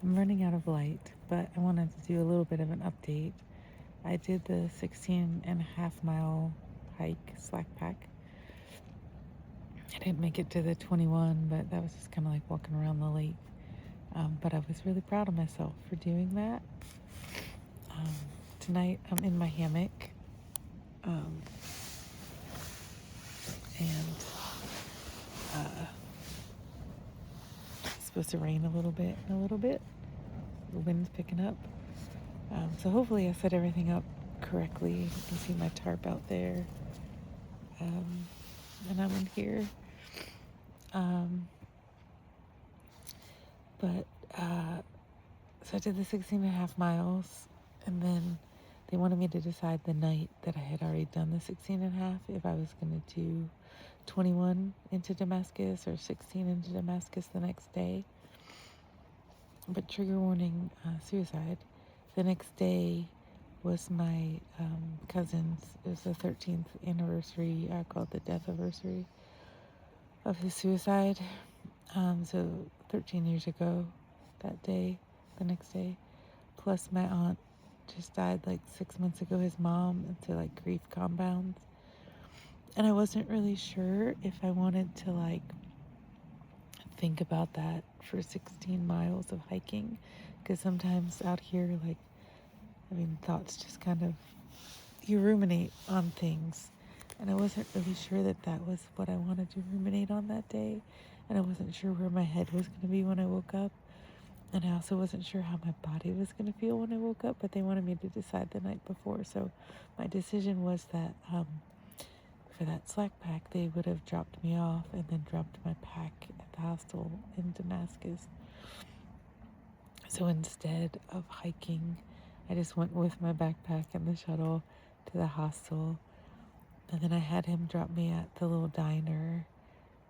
I'm running out of light, but I wanted to do a little bit of an update. I did the 16.5 mile hike slack pack. I didn't make it to the 21, but that was just kind of like walking around the lake. But I was really proud of myself for doing that. Um, Tonight I'm in my hammock, um, and it's supposed to rain a little bit in a little bit. The wind's picking up. So hopefully I set everything up correctly. You can see my tarp out there. And I'm in here. Um, but so I did the 16.5 miles, and then they wanted me to decide the night that I had already done the 16.5 if I was going to do 21 into Damascus or 16 into Damascus the next day. But trigger warning, suicide. The next day was my cousin's. It was the 13th anniversary. I call it the death anniversary of his suicide. So 13 years ago, that day, the next day. Plus my aunt just died like 6 months ago, his mom, into like grief compounds. And I wasn't really sure if I wanted to like think about that for 16 miles of hiking. Because sometimes out here, like, I mean, thoughts just kind of, you ruminate on things. And I wasn't really sure that that was what I wanted to ruminate on that day. And I wasn't sure where my head was going to be when I woke up. And I also wasn't sure how my body was going to feel when I woke up, but they wanted me to decide the night before. So my decision was that for that slack pack, they would have dropped me off and then dropped my pack at the hostel in Damascus. So instead of hiking, I just went with my backpack and the shuttle to the hostel. And then I had him drop me at the little diner.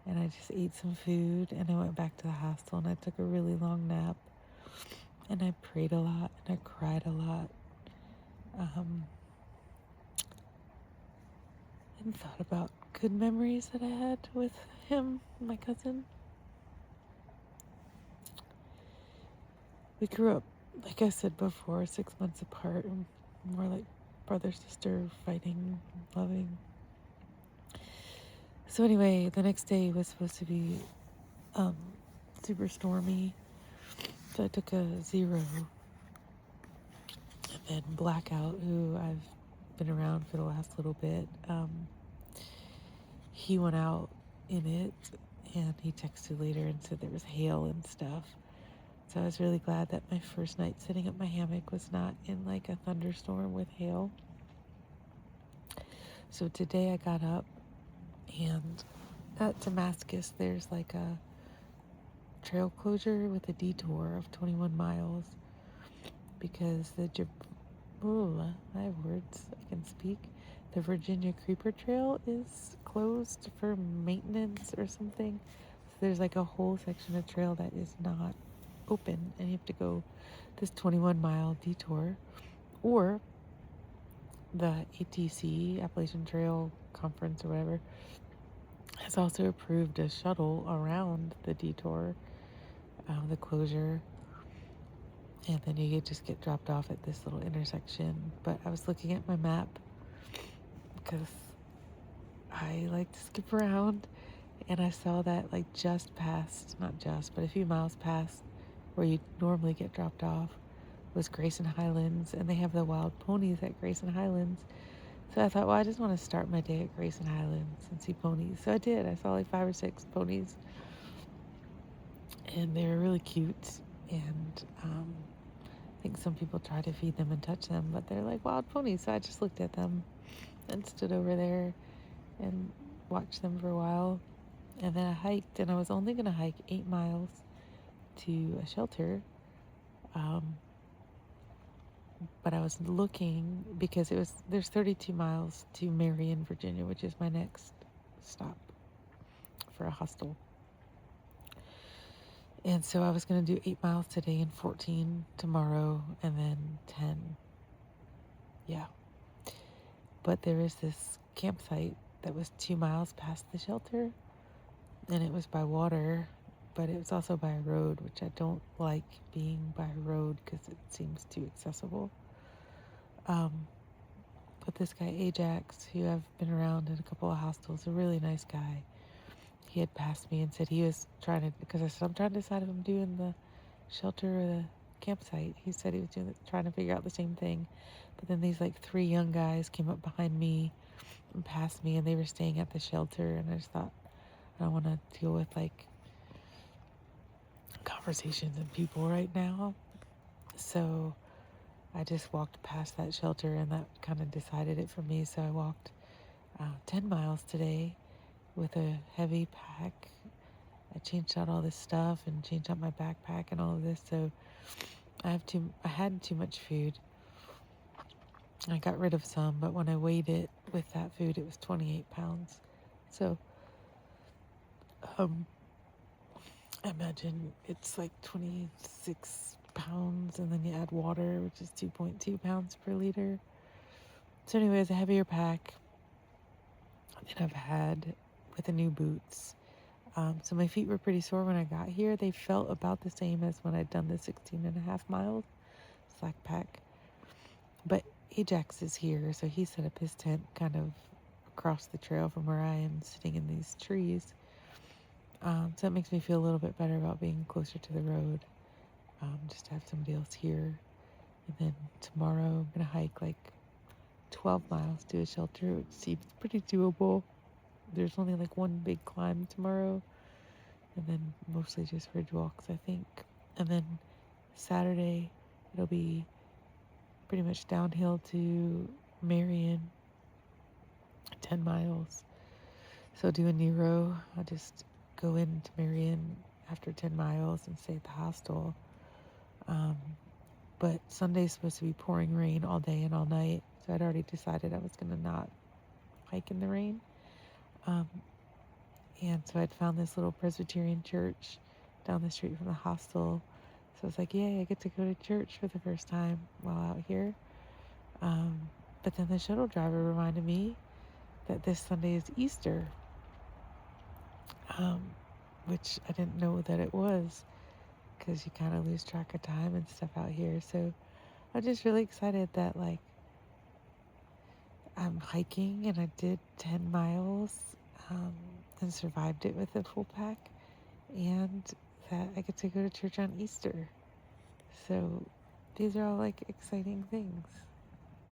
And I just ate some food and I went back to the hostel and I took a really long nap. And I prayed a lot and I cried a lot. And thought about good memories that I had with him, my cousin. We grew up, like I said before, 6 months apart. And more like brother, sister, fighting, loving. So anyway, the next day was supposed to be super stormy. So I took a 0. And then Blackout, who I've been around for the last little bit, he went out in it, and he texted later and said there was hail and stuff. So I was really glad that my first night sitting up my hammock was not in like a thunderstorm with hail. So today I got up, and at Damascus there's like a trail closure with a detour of 21 miles because I have words, I can speak. The Virginia Creeper Trail is closed for maintenance or something. So there's like a whole section of trail that is not open, and you have to go this 21-mile detour. Or the ATC, Appalachian Trail Conference or whatever, has also approved a shuttle around the detour, the closure, and then you just get dropped off at this little intersection. But I was looking at my map because I like to skip around, and I saw that like just past, not just, but a few miles past where you normally get dropped off was Grayson Highlands, and they have the wild ponies at Grayson Highlands. So I thought, well, I just want to start my day at Grayson Highlands and see ponies. So I did. I saw like 5 or 6 ponies, and they were really cute. And I think some people try to feed them and touch them, but they're like wild ponies. So I just looked at them and stood over there and watched them for a while. And then I hiked, and I was only going to hike 8 miles to a shelter. But I was looking because there's 32 miles to Marion, Virginia, which is my next stop for a hostel. And so I was going to do 8 miles today and 14 tomorrow and then 10. Yeah. But there is this campsite that was 2 miles past the shelter, and it was by water, but it was also by a road, which I don't like being by a road because it seems too accessible. But this guy Ajax, who I've been around in a couple of hostels, a really nice guy. He had passed me and said he was trying to, because I said, I'm trying to decide if I'm doing the shelter or the campsite. He said he was trying to figure out the same thing. But then these like three young guys came up behind me and passed me, and they were staying at the shelter. And I just thought, I don't want to deal with like conversations and people right now. So I just walked past that shelter, and that kind of decided it for me. So I walked 10 miles today with a heavy pack. I changed out all this stuff and changed out my backpack and all of this. So I had too much food. I got rid of some, but when I weighed it with that food, it was 28 pounds. So I imagine it's like 26 pounds, and then you add water, which is 2.2 pounds per liter. So anyways, a heavier pack than I've had with the new boots. So my feet were pretty sore when I got here. They felt about the same as when I'd done the 16 and a half miles slack pack. But Ajax is here, so he set up his tent kind of across the trail from where I am sitting in these trees. So it makes me feel a little bit better about being closer to the road, just to have somebody else here. And then tomorrow I'm going to hike like 12 miles to a shelter, which seems pretty doable. There's only like one big climb tomorrow, and then mostly just ridge walks, I think. And then Saturday, it'll be pretty much downhill to Marion, 10 miles. So do a Nero. I'll just go into Marion after 10 miles and stay at the hostel. But Sunday's supposed to be pouring rain all day and all night, so I'd already decided I was going to not hike in the rain. And so I'd found this little Presbyterian church down the street from the hostel. So I was like, yay, I get to go to church for the first time while out here. But then the shuttle driver reminded me that this Sunday is Easter, which I didn't know that it was, because you kind of lose track of time and stuff out here. So I'm just really excited that like I'm hiking, and I did 10 miles and survived it with a full pack, and that I get to go to church on Easter. So these are all like exciting things.